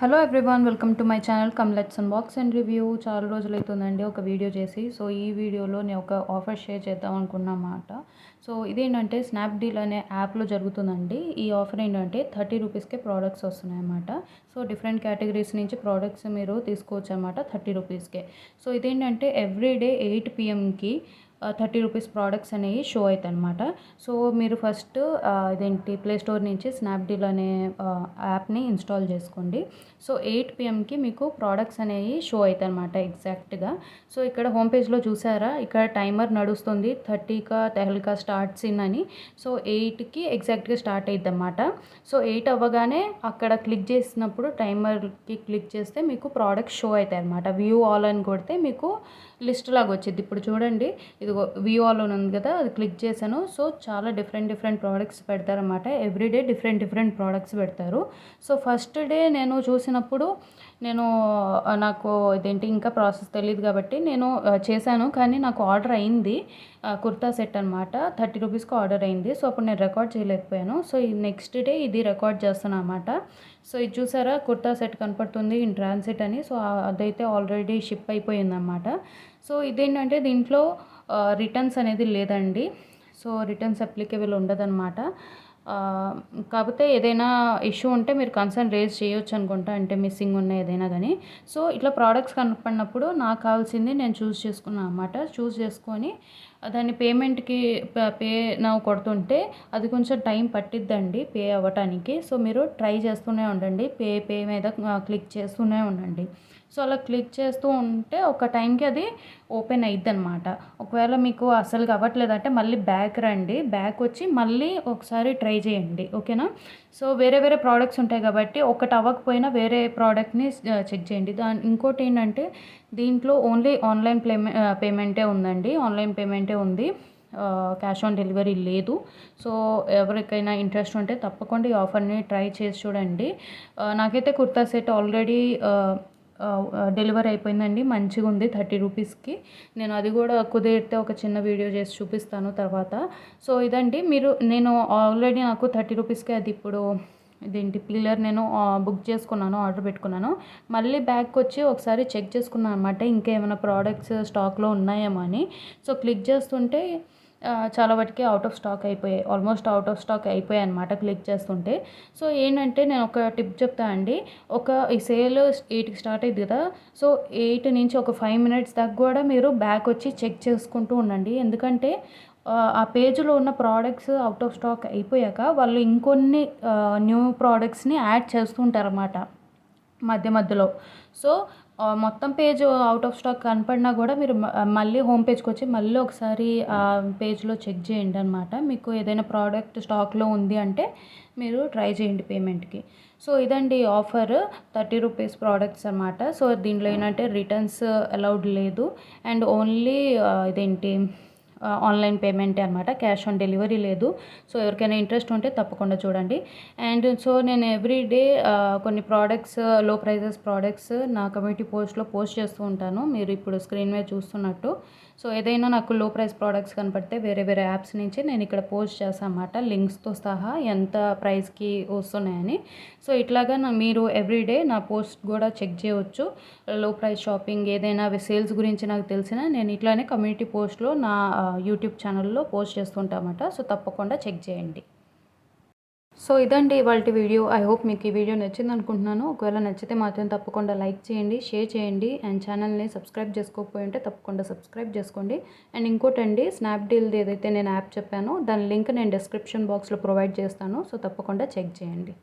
Hello everyone, welcome to my channel come let's unbox and review. చాలా రోజులు అవుతుందండి ఒక వీడియో చేసి. సో ఈ వీడియోలో నేను ఒక ఆఫర్ షేర్ చేద్దాం అనుకున్నమాట. సో ఇదేంటంటే స్నాప్డీల్ అనే యాప్లో జరుగుతుందండి. ఈ ఆఫర్ ఏంటంటే 30 రూపీస్కే ప్రోడక్ట్స్ వస్తున్నాయి అన్నమాట. సో డిఫరెంట్ కేటగిరీస్ నుంచి ప్రోడక్ట్స్ మీరు తీసుకోవచ్చు అన్నమాట 30 రూపీస్కే. సో ఇదేంటంటే ఎవ్రీడే 8 PMకి 30 రూపీస్ ప్రోడక్ట్స్ అనేవి షో అవుతాయి అనమాట. సో మీరు ఫస్ట్ ఇదేంటి ప్లే స్టోర్ నుంచి స్నాప్డీల్ అనే యాప్ని ఇన్స్టాల్ చేసుకోండి. సో 8 PMకి మీకు ప్రోడక్ట్స్ అనేవి షో అవుతాయి అనమాట ఎగ్జాక్ట్గా. సో ఇక్కడ హోమ్ పేజ్లో చూసారా, ఇక్కడ టైమర్ నడుస్తుంది 30కా తెహల్కా స్టార్ట్స్ ఇన్ అని. సో 8కి ఎగ్జాక్ట్గా స్టార్ట్ అవుతుంది అన్నమాట. సో 8 అవ్వగానే అక్కడ క్లిక్ చేసినప్పుడు టైమర్కి క్లిక్ చేస్తే మీకు ప్రోడక్ట్స్ షో అవుతాయి అనమాట. వ్యూ ఆల్ అని కొడితే మీకు లిస్ట్ లాగా వచ్చింది. ఇప్పుడు చూడండి, ఇదిగో వ్యూ ఆల్ అని ఉంది కదా, అది క్లిక్ చేశాను. సో చాలా డిఫరెంట్ ప్రోడక్ట్స్ పెడతారన్నమాట. ఎవ్రీడే డిఫరెంట్ ప్రోడక్ట్స్ పెడతారు. సో ఫస్ట్ డే నేను చూసినప్పుడు నాకు ఇదేంటి ఇంకా ప్రాసెస్ తెలియదు కాబట్టి నేను చేశాను, కానీ నాకు ఆర్డర్ అయింది. కుర్తా సెట్ అనమాట, 30 రూపీస్కి ఆర్డర్ అయింది. సో అప్పుడు నేను రికార్డ్ చేయలేకపోయాను. సో ఈ నెక్స్ట్ డే ఇది రికార్డ్ చేస్తాను అనమాట. సో ఇది చూసారా, కుర్తా సెట్ కనపడుతుంది ఇన్ ట్రాన్సిట్ అని. సో అదైతే ఆల్రెడీ షిప్ అయిపోయిందన్నమాట. సో ఇదేంటంటే దీంట్లో రిటర్న్స్ అనేది లేదండి. సో రిటర్న్స్ అప్లికేబుల్ ఉండదన్నమాట. కాకపోతే ఏదైనా ఇష్యూ ఉంటే మీరు కన్సర్న్ రేజ్ చేయొచ్చు అనుకుంటా, అంటే మిస్సింగ్ ఉన్న ఏదైనా కానీ. సో ఇట్లా ప్రోడక్ట్స్ కనపడినప్పుడు నాకు కావాల్సింది నేను చూస్ చేసుకున్నాను అనమాట. చూస్ చేసుకొని దాన్ని పేమెంట్కి పే నా కొడుతుంటే అది కొంచెం టైం పట్టిద్దండి పే అవ్వటానికి. సో మీరు ట్రై చేస్తూనే ఉండండి, పే మీద క్లిక్ చేస్తూనే ఉండండి. సో అలా క్లిక్ చేస్తూ ఉంటే ఒక టైంకి అది ఓపెన్ అయిద్ది అనమాట. ఒకవేళ మీకు అసలు అవ్వట్లేదంటే మళ్ళీ బ్యాక్ రండి, బ్యాక్ వచ్చి మళ్ళీ ఒకసారి ట్రై చేయండి, ఓకేనా. సో వేరే ప్రోడక్ట్స్ ఉంటాయి కాబట్టి ఒకటి అవ్వకపోయినా వేరే ప్రోడక్ట్ని చెక్ చేయండి. ఇంకోటి ఏంటంటే దీంట్లో ఓన్లీ ఆన్లైన్ పేమెంటే ఉందండి, ఆన్లైన్ పేమెంటే ఉంది. క్యాష్ ఆన్ డెలివరీ లేదు. సో ఎవరికైనా ఇంట్రెస్ట్ ఉంటే తప్పకుండా ఈ ఆఫర్ని ట్రై చేసి చూడండి. నాకైతే కుర్తా సెట్ ఆల్రెడీ డెలివరీ అయిపోయిందండి, మంచిగా ఉంది 30 రూపీస్కి. నేను అది కూడా కుదిరితే ఒక చిన్న వీడియో చేసి చూపిస్తాను తర్వాత. సో ఇదండి, నేను ఆల్రెడీ నాకు 30 రూపీస్కి అది ఇప్పుడు ఇదేంటి పీలర్ నేను బుక్ చేసుకున్నాను, ఆర్డర్ పెట్టుకున్నాను. మళ్ళీ బ్యాక్ వచ్చి ఒకసారి చెక్ చేసుకున్నాను అనమాట, ఇంకేమైనా ప్రోడక్ట్స్ స్టాక్లో ఉన్నాయేమో అని. సో క్లిక్ చేస్తుంటే చాలా వాటికి అవుట్ ఆఫ్ స్టాక్ అయిపోయాయి, ఆల్మోస్ట్ అవుట్ ఆఫ్ స్టాక్ అయిపోయాయి అనమాట క్లిక్ చేస్తుంటే. సో ఏంటంటే నేను ఒక టిప్ చెప్తా అండి. ఈ సేల్ 8కి స్టార్ట్ అయ్యింది కదా, సో 8 నుంచి ఒక 5 మినిట్స్ దాకా కూడా మీరు బ్యాక్ వచ్చి చెక్ చేసుకుంటూ ఉండండి. ఎందుకంటే ఆ పేజ్లో ఉన్న ప్రోడక్ట్స్ అవుట్ ఆఫ్ స్టాక్ అయిపోయాక వాళ్ళు ఇంకొన్ని న్యూ ప్రోడక్ట్స్ని యాడ్ చేస్తూ ఉంటారన్నమాట మధ్యలో. సో మొత్తం పేజ్ అవుట్ ఆఫ్ స్టాక్ కనపడినా కూడా మీరు మళ్ళీ హోమ్ పేజ్కి వచ్చి మళ్ళీ ఒకసారి ఆ పేజ్లో చెక్ చేయండి అనమాట. మీకు ఏదైనా ప్రోడక్ట్ స్టాక్లో ఉంది అంటే మీరు ట్రై చేయండి పేమెంట్కి. సో ఇదండి ఆఫర్, 30 రూపీస్ ప్రోడక్ట్స్ అనమాట. సో దీంట్లో ఏంటంటే రిటర్న్స్ అలౌడ్ లేదు, అండ్ ఓన్లీ ఇదేంటి ఆన్లైన్ పేమెంటే అనమాట, క్యాష్ ఆన్ డెలివరీ లేదు. సో ఎవరికైనా ఇంట్రెస్ట్ ఉంటే తప్పకుండా చూడండి. అండ్ సో నేను ఎవ్రీడే కొన్ని ప్రోడక్ట్స్, లో ప్రైజెస్ ప్రోడక్ట్స్ నా కమ్యూనిటీ పోస్ట్లో పోస్ట్ చేస్తూ ఉంటాను, మీరు ఇప్పుడు స్క్రీన్ మీద చూస్తున్నట్టు. సో ఏదైనా నాకు లో ప్రైస్ ప్రోడక్ట్స్ కనపడితే వేరే యాప్స్ నుంచి నేను ఇక్కడ పోస్ట్ చేస్తాను అన్నమాట, లింక్స్తో సహా ఎంత ప్రైస్కి వస్తున్నాయని. సో ఇట్లాగా మీరు ఎవ్రీడే నా పోస్ట్ కూడా చెక్ చేయవచ్చు. లో ప్రైస్ షాపింగ్ ఏదైనా సేల్స్ గురించి నాకు తెలిసిన నేను ఇట్లానే కమ్యూనిటీ పోస్ట్లో నా యూట్యూబ్ ఛానల్లో పోస్ట్ చేస్తుంటామట. సో తప్పకుండా చెక్ చేయండి. సో ఇదండి ఇవాళ వీడియో. ఐ హోప్ మీకు ఈ వీడియో నచ్చింది అనుకుంటున్నాను. ఒకవేళ నచ్చితే మాత్రం తప్పకుండా లైక్ చేయండి, షేర్ చేయండి, అండ్ ఛానల్ని సబ్స్క్రైబ్ చేసుకోకపోయి ఉంటే తప్పకుండా సబ్స్క్రైబ్ చేసుకోండి. అండ్ ఇంకోటండి, స్నాప్డీల్ది ఏదైతే నేను యాప్ చెప్పానో దాని లింక్ నేను డిస్క్రిప్షన్ బాక్స్లో ప్రొవైడ్ చేస్తాను. సో తప్పకుండా చెక్ చేయండి.